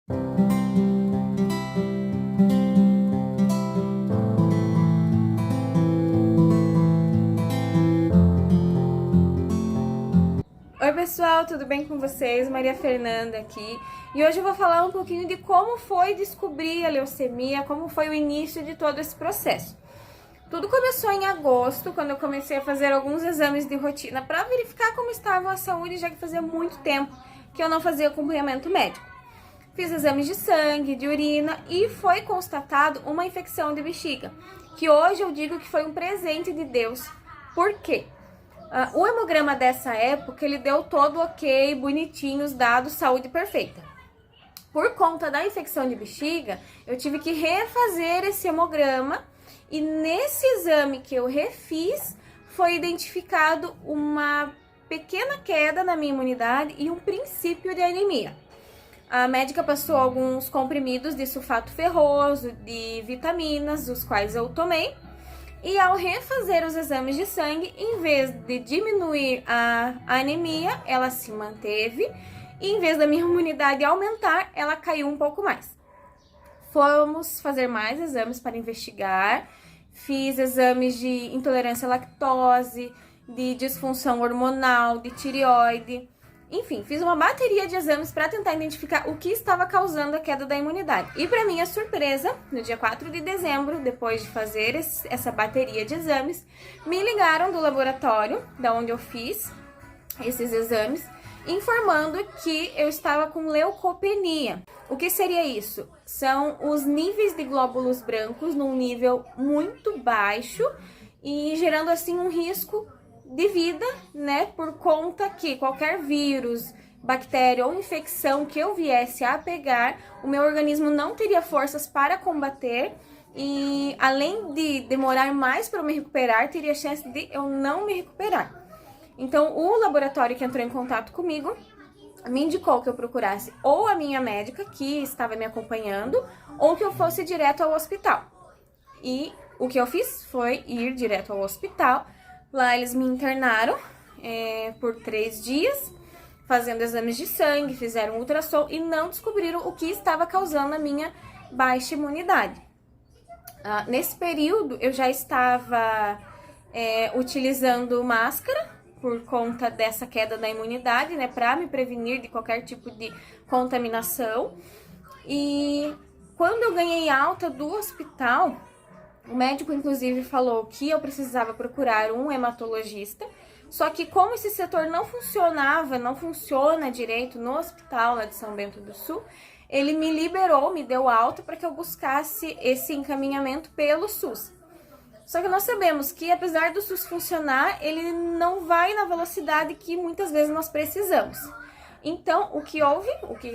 Oi pessoal, tudo bem com vocês? Maria Fernanda aqui. E hoje eu vou falar um pouquinho de como foi descobrir a leucemia, como foi o início de todo esse processo. Tudo começou em agosto, quando eu comecei a fazer alguns exames de rotina para verificar como estava a saúde, já que fazia muito tempo que eu não fazia acompanhamento médico. Fiz exames de sangue, de urina e foi constatado uma infecção de bexiga, que hoje eu digo que foi um presente de Deus. Por quê? O hemograma dessa época, ele deu todo ok, bonitinho, os dados, saúde perfeita. Por conta da infecção de bexiga, eu tive que refazer esse hemograma e nesse exame que eu refiz, foi identificado uma pequena queda na minha imunidade e um princípio de anemia. A médica passou alguns comprimidos de sulfato ferroso, de vitaminas, os quais eu tomei. E ao refazer os exames de sangue, em vez de diminuir a anemia, ela se manteve. E em vez da minha imunidade aumentar, ela caiu um pouco mais. Fomos fazer mais exames para investigar. Fiz exames de intolerância à lactose, de disfunção hormonal, de tireoide. Enfim, fiz uma bateria de exames para tentar identificar o que estava causando a queda da imunidade. E para minha surpresa, no dia 4 de dezembro, depois de fazer essa bateria de exames, me ligaram do laboratório, da onde eu fiz esses exames, informando que eu estava com leucopenia. O que seria isso? São os níveis de glóbulos brancos num nível muito baixo e gerando assim um risco de vida, né, por conta que qualquer vírus, bactéria ou infecção que eu viesse a pegar, o meu organismo não teria forças para combater e além de demorar mais para eu me recuperar, teria chance de eu não me recuperar. Então, o laboratório que entrou em contato comigo me indicou que eu procurasse ou a minha médica, que estava me acompanhando, ou que eu fosse direto ao hospital. E o que eu fiz foi ir direto ao hospital. Lá eles me internaram por 3 dias, fazendo exames de sangue, fizeram ultrassom e não descobriram o que estava causando a minha baixa imunidade. Nesse período eu já estava utilizando máscara por conta dessa queda da imunidade, né, para me prevenir de qualquer tipo de contaminação. E quando eu ganhei alta do hospital, o médico, inclusive, falou que eu precisava procurar um hematologista, só que como esse setor não funciona direito no hospital lá de São Bento do Sul, ele me liberou, me deu alta para que eu buscasse esse encaminhamento pelo SUS. Só que nós sabemos que, apesar do SUS funcionar, ele não vai na velocidade que muitas vezes nós precisamos. Então, o que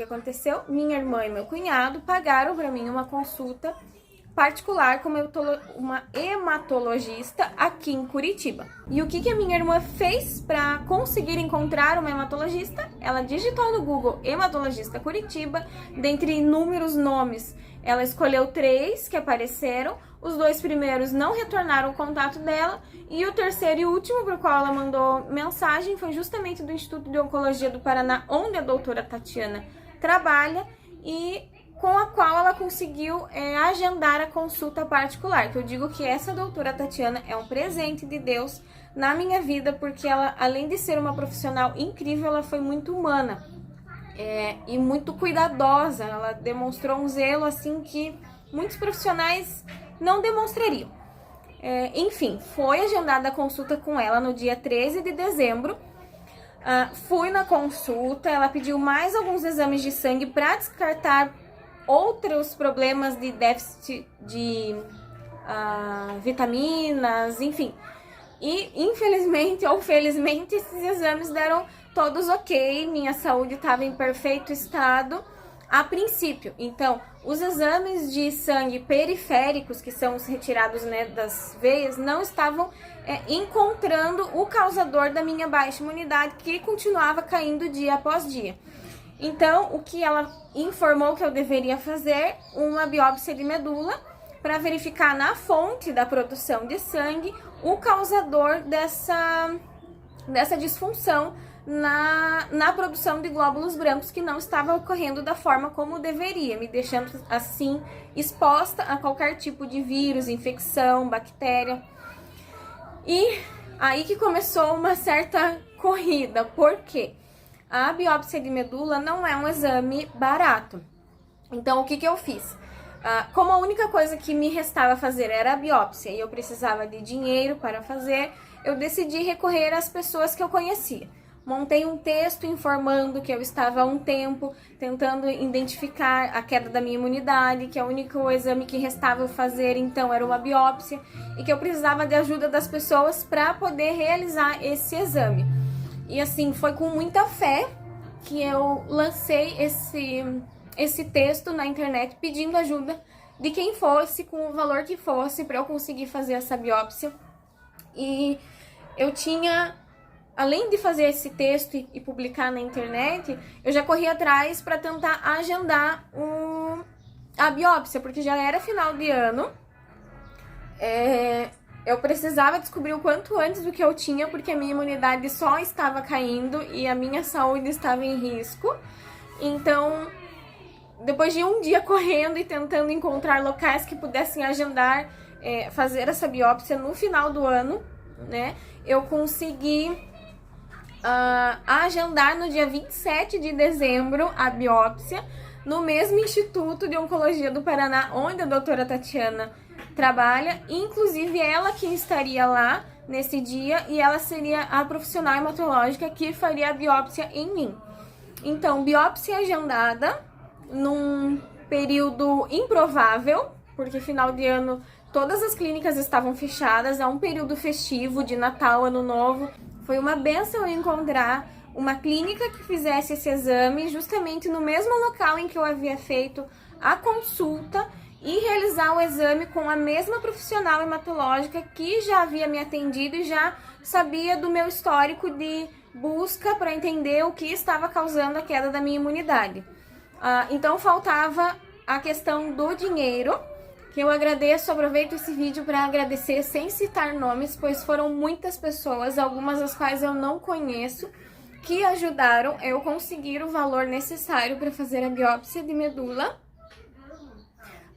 aconteceu? Minha irmã e meu cunhado pagaram para mim uma consulta particular com uma hematologista aqui em Curitiba. E o que a minha irmã fez para conseguir encontrar uma hematologista? Ela digitou no Google hematologista Curitiba, dentre inúmeros nomes, ela escolheu 3 que apareceram, os 2 primeiros não retornaram o contato dela e o terceiro e último para o qual ela mandou mensagem foi justamente do Instituto de Oncologia do Paraná, onde a doutora Tatiana trabalha e com a qual ela conseguiu agendar a consulta particular, que eu digo que essa doutora Tatiana é um presente de Deus na minha vida, porque ela, além de ser uma profissional incrível, ela foi muito humana e muito cuidadosa, ela demonstrou um zelo assim que muitos profissionais não demonstrariam. Enfim, foi agendada a consulta com ela no dia 13 de dezembro, fui na consulta, ela pediu mais alguns exames de sangue para descartar outros problemas de déficit de vitaminas, enfim. E infelizmente ou felizmente esses exames deram todos ok, minha saúde estava em perfeito estado a princípio. Então, os exames de sangue periféricos, que são os retirados, né, das veias, não estavam encontrando o causador da minha baixa imunidade, que continuava caindo dia após dia. Então, o que ela informou que eu deveria fazer, uma biópsia de medula, para verificar na fonte da produção de sangue o causador dessa disfunção na produção de glóbulos brancos, que não estava ocorrendo da forma como deveria, me deixando assim exposta a qualquer tipo de vírus, infecção, bactéria. E aí que começou uma certa corrida, porque a biópsia de medula não é um exame barato. Então, o que eu fiz? Como a única coisa que me restava fazer era a biópsia e eu precisava de dinheiro para fazer, eu decidi recorrer às pessoas que eu conhecia. Montei um texto informando que eu estava há um tempo tentando identificar a queda da minha imunidade, que o único exame que restava eu fazer então era uma biópsia e que eu precisava de ajuda das pessoas para poder realizar esse exame. E assim, foi com muita fé que eu lancei esse texto na internet pedindo ajuda de quem fosse, com o valor que fosse, para eu conseguir fazer essa biópsia. E eu tinha, além de fazer esse texto e publicar na internet, eu já corri atrás para tentar agendar a biópsia, porque já era final de ano. Eu precisava descobrir o quanto antes do que eu tinha, porque a minha imunidade só estava caindo e a minha saúde estava em risco. Então, depois de um dia correndo e tentando encontrar locais que pudessem agendar, fazer essa biópsia no final do ano, né, eu consegui agendar no dia 27 de dezembro a biópsia, no mesmo Instituto de Oncologia do Paraná, onde a doutora Tatiana trabalha. Inclusive, ela que estaria lá nesse dia e ela seria a profissional hematológica que faria a biópsia em mim. Então, biópsia agendada num período improvável, porque final de ano todas as clínicas estavam fechadas, é um período festivo de Natal, Ano Novo. Foi uma bênção encontrar uma clínica que fizesse esse exame justamente no mesmo local em que eu havia feito a consulta e realizar o exame com a mesma profissional hematológica que já havia me atendido e já sabia do meu histórico de busca para entender o que estava causando a queda da minha imunidade. Então faltava a questão do dinheiro, que eu agradeço, aproveito esse vídeo para agradecer sem citar nomes, pois foram muitas pessoas, algumas das quais eu não conheço, que ajudaram eu conseguir o valor necessário para fazer a biópsia de medula.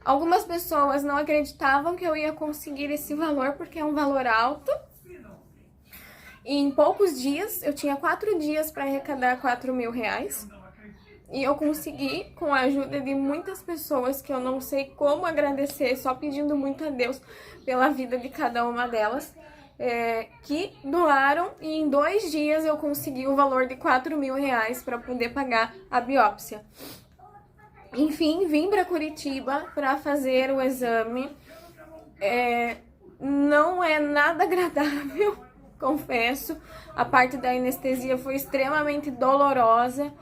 Algumas pessoas não acreditavam que eu ia conseguir esse valor, porque é um valor alto. E em poucos dias, eu tinha 4 dias para arrecadar 4 mil reais. E eu consegui, com a ajuda de muitas pessoas, que eu não sei como agradecer, só pedindo muito a Deus pela vida de cada uma delas, que doaram, e em 2 dias eu consegui o valor de 4 mil reais para poder pagar a biópsia. Enfim, vim para Curitiba para fazer o exame. Não é nada agradável, confesso. A parte da anestesia foi extremamente dolorosa.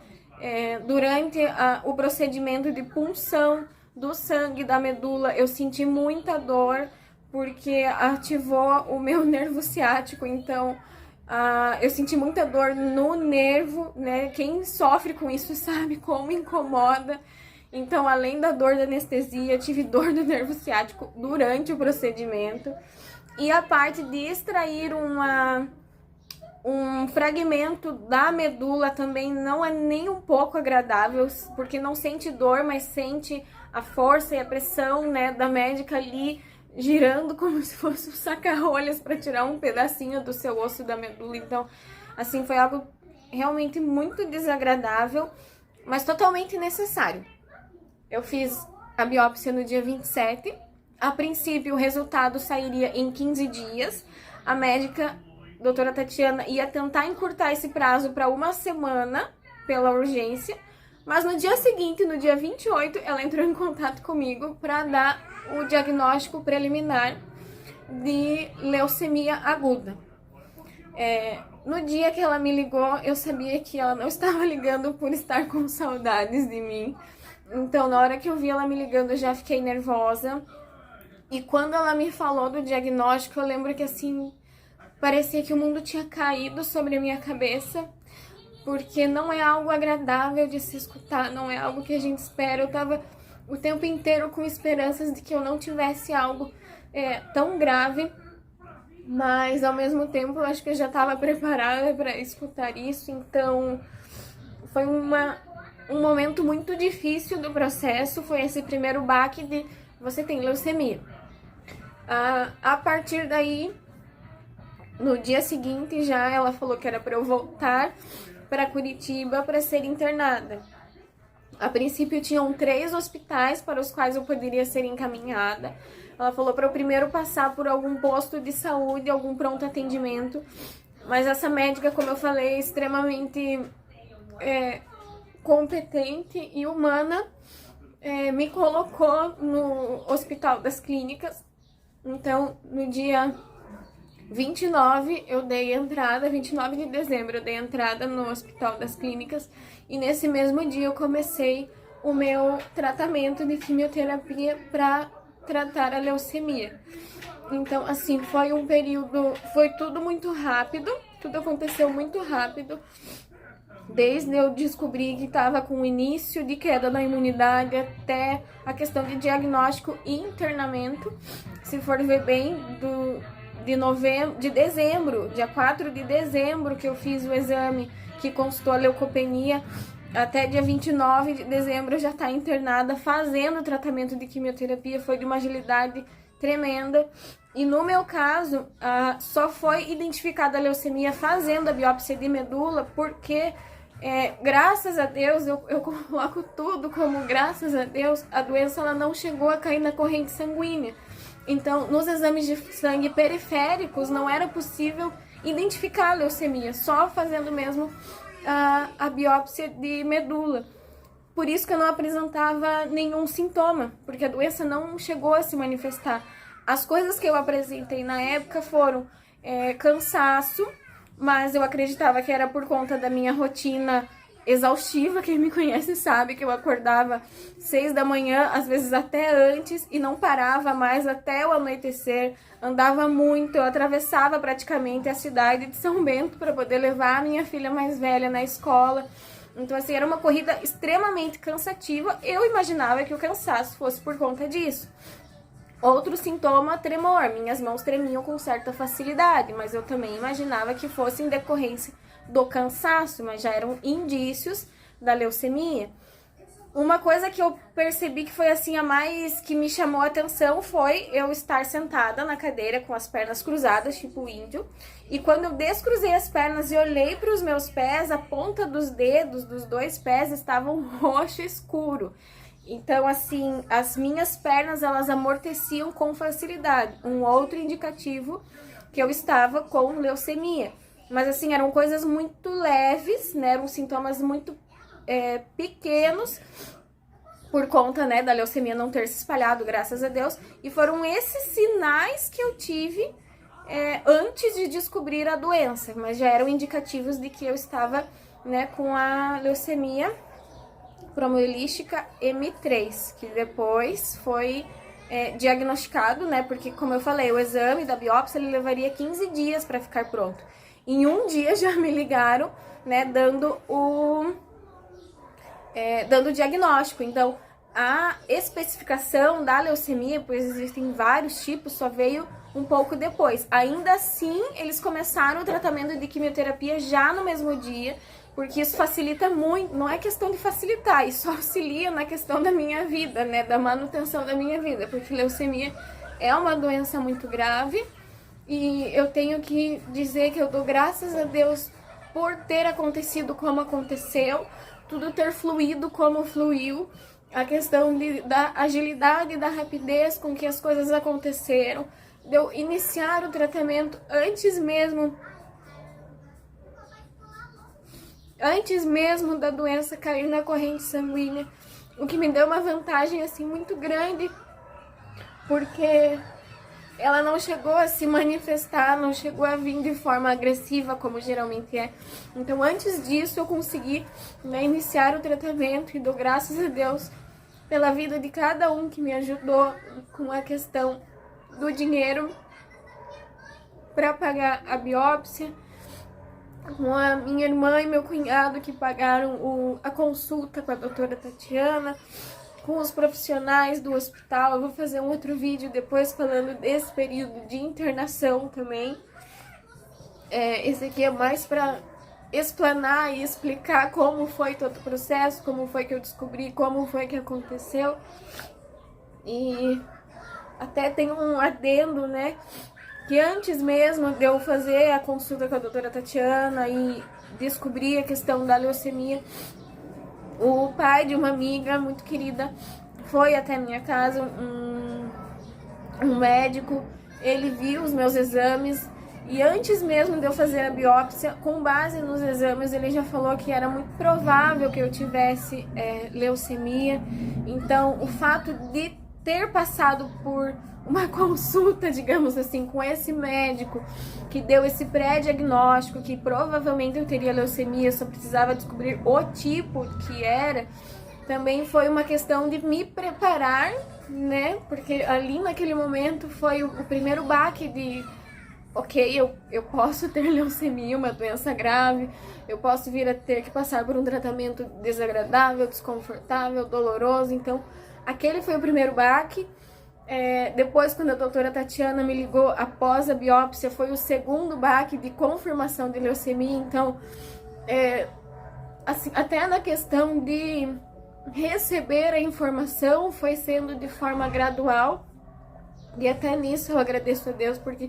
Durante o procedimento de punção do sangue da medula, eu senti muita dor, porque ativou o meu nervo ciático, então eu senti muita dor no nervo, né? Quem sofre com isso sabe como incomoda. Então, além da dor da anestesia, eu tive dor do nervo ciático durante o procedimento. E a parte de extrair um fragmento da medula também não é nem um pouco agradável, porque não sente dor, mas sente a força e a pressão, né, da médica ali girando como se fosse um saca-rolhas para tirar um pedacinho do seu osso da medula. Então, assim, foi algo realmente muito desagradável, mas totalmente necessário. Eu fiz a biópsia no dia 27. A princípio, o resultado sairia em 15 dias. A médica, doutora Tatiana, ia tentar encurtar esse prazo para 1 semana pela urgência. Mas no dia seguinte, no dia 28, ela entrou em contato comigo para dar o diagnóstico preliminar de leucemia aguda. No dia que ela me ligou, eu sabia que ela não estava ligando por estar com saudades de mim. Então, na hora que eu vi ela me ligando, eu já fiquei nervosa. E quando ela me falou do diagnóstico, eu lembro que, assim, parecia que o mundo tinha caído sobre a minha cabeça, porque não é algo agradável de se escutar, não é algo que a gente espera. Eu tava o tempo inteiro com esperanças de que eu não tivesse algo tão grave. mas ao mesmo tempo eu acho que eu já estava preparada para escutar isso, então foi um momento muito difícil do processo, foi esse primeiro baque de você tem leucemia. A partir daí, no dia seguinte já ela falou que era para eu voltar para Curitiba para ser internada. A princípio tinham 3 hospitais para os quais eu poderia ser encaminhada. Ela falou para eu primeiro passar por algum posto de saúde, algum pronto atendimento. Mas essa médica, como eu falei, é extremamente competente e humana, me colocou no Hospital das Clínicas. Então, no dia 29 eu dei entrada, 29 de dezembro eu dei entrada no Hospital das Clínicas e nesse mesmo dia eu comecei o meu tratamento de quimioterapia para tratar a leucemia. Então, assim, foi um período, foi tudo muito rápido, tudo aconteceu muito rápido. Desde eu descobrir que estava com o início de queda da imunidade até a questão de diagnóstico e internamento. Se for ver bem, de dezembro, dia 4 de dezembro que eu fiz o exame que constou a leucopenia, até dia 29 de dezembro eu já está internada fazendo o tratamento de quimioterapia, foi de uma agilidade tremenda. E no meu caso, só foi identificada a leucemia fazendo a biópsia de medula, porque graças a Deus, eu coloco tudo como graças a Deus, a doença ela não chegou a cair na corrente sanguínea. Então, nos exames de sangue periféricos, não era possível identificar a leucemia, só fazendo mesmo a biópsia de medula. Por isso que eu não apresentava nenhum sintoma, porque a doença não chegou a se manifestar. As coisas que eu apresentei na época foram cansaço, mas eu acreditava que era por conta da minha rotina exaustiva. Quem me conhece sabe que eu acordava 6 da manhã, às vezes até antes, e não parava mais até o anoitecer. Andava muito, eu atravessava praticamente a cidade de São Bento para poder levar a minha filha mais velha na escola. Então, assim, era uma corrida extremamente cansativa. Eu imaginava que o cansaço fosse por conta disso. Outro sintoma, tremor. Minhas mãos tremiam com certa facilidade, mas eu também imaginava que fosse em decorrência do cansaço, mas já eram indícios da leucemia. Uma coisa que eu percebi que foi assim a mais que me chamou a atenção foi eu estar sentada na cadeira com as pernas cruzadas, tipo índio, e quando eu descruzei as pernas e olhei para os meus pés, a ponta dos dedos dos 2 pés estavam roxo escuro. Então, assim, as minhas pernas, elas amorteciam com facilidade. Um outro indicativo que eu estava com leucemia. Mas, assim, eram coisas muito leves, né? Eram sintomas muito pequenos, por conta, né, da leucemia não ter se espalhado, graças a Deus. E foram esses sinais que eu tive antes de descobrir a doença. Mas já eram indicativos de que eu estava, né, com a leucemia promielística M3, que depois foi diagnosticado, né? Porque, como eu falei, o exame da biópsia ele levaria 15 dias para ficar pronto. Em um dia já me ligaram, né? Dando o diagnóstico. Então, a especificação da leucemia, pois existem vários tipos, só veio um pouco depois. Ainda assim, eles começaram o tratamento de quimioterapia já no mesmo dia, porque isso facilita muito, não é questão de facilitar, isso auxilia na questão da minha vida, né, da manutenção da minha vida, porque leucemia é uma doença muito grave e eu tenho que dizer que eu dou graças a Deus por ter acontecido como aconteceu, tudo ter fluído como fluiu, a questão da agilidade, da rapidez com que as coisas aconteceram, de eu iniciar o tratamento antes mesmo da doença cair na corrente sanguínea, o que me deu uma vantagem assim muito grande, porque ela não chegou a se manifestar, não chegou a vir de forma agressiva, como geralmente é. Então, antes disso, eu consegui, né, iniciar o tratamento e dou graças a Deus pela vida de cada um que me ajudou com a questão do dinheiro para pagar a biópsia, com a minha irmã e meu cunhado que pagaram a consulta com a doutora Tatiana, com os profissionais do hospital. Eu vou fazer um outro vídeo depois falando desse período de internação também. Esse aqui é mais para explanar e explicar como foi todo o processo, como foi que eu descobri, como foi que aconteceu. E até tem um adendo, né, que antes mesmo de eu fazer a consulta com a doutora Tatiana e descobrir a questão da leucemia, o pai de uma amiga muito querida foi até minha casa, um médico, ele viu os meus exames e antes mesmo de eu fazer a biópsia, com base nos exames, ele já falou que era muito provável que eu tivesse leucemia. Então, o fato de ter passado por uma consulta, digamos assim, com esse médico que deu esse pré-diagnóstico que provavelmente eu teria leucemia, só precisava descobrir o tipo que era, também foi uma questão de me preparar, né? Porque ali naquele momento foi o primeiro baque de ok, eu posso ter leucemia, uma doença grave, eu posso vir a ter que passar por um tratamento desagradável, desconfortável, doloroso. Então, aquele foi o primeiro baque. Depois, quando a doutora Tatiana me ligou após a biópsia, foi o segundo baque de confirmação de leucemia. Então, assim, até na questão de receber a informação foi sendo de forma gradual. E até nisso eu agradeço a Deus, porque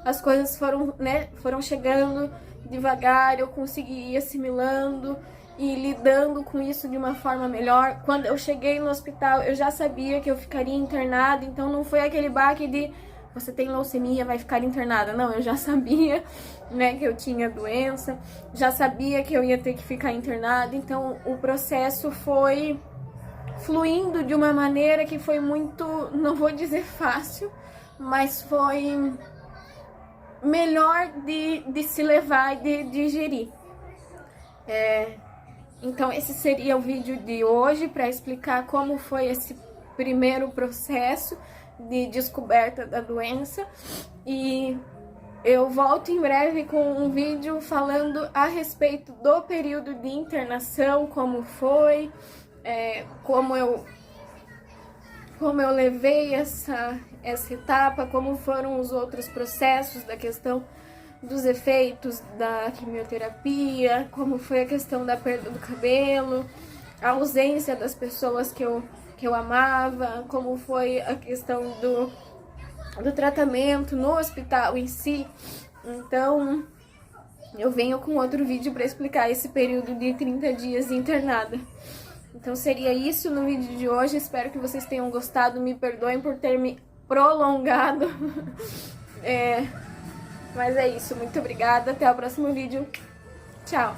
as coisas foram chegando devagar, eu consegui ir assimilando e lidando com isso de uma forma melhor. Quando eu cheguei no hospital, eu já sabia que eu ficaria internada, então não foi aquele baque de você tem leucemia, vai ficar internada. Não, eu já sabia, né, que eu tinha doença, já sabia que eu ia ter que ficar internada, então o processo foi fluindo de uma maneira que foi muito, não vou dizer fácil, mas foi melhor de se levar e de digerir. Então esse seria o vídeo de hoje para explicar como foi esse primeiro processo de descoberta da doença, e eu volto em breve com um vídeo falando a respeito do período de internação, como foi, como eu levei essa etapa, como foram os outros processos da questão dos efeitos da quimioterapia, como foi a questão da perda do cabelo, a ausência das pessoas que eu amava, como foi a questão do tratamento no hospital em si. Então, eu venho com outro vídeo para explicar esse período de 30 dias internada. Então seria isso no vídeo de hoje, espero que vocês tenham gostado, me perdoem por ter me prolongado, mas é isso, muito obrigada, até o próximo vídeo, tchau!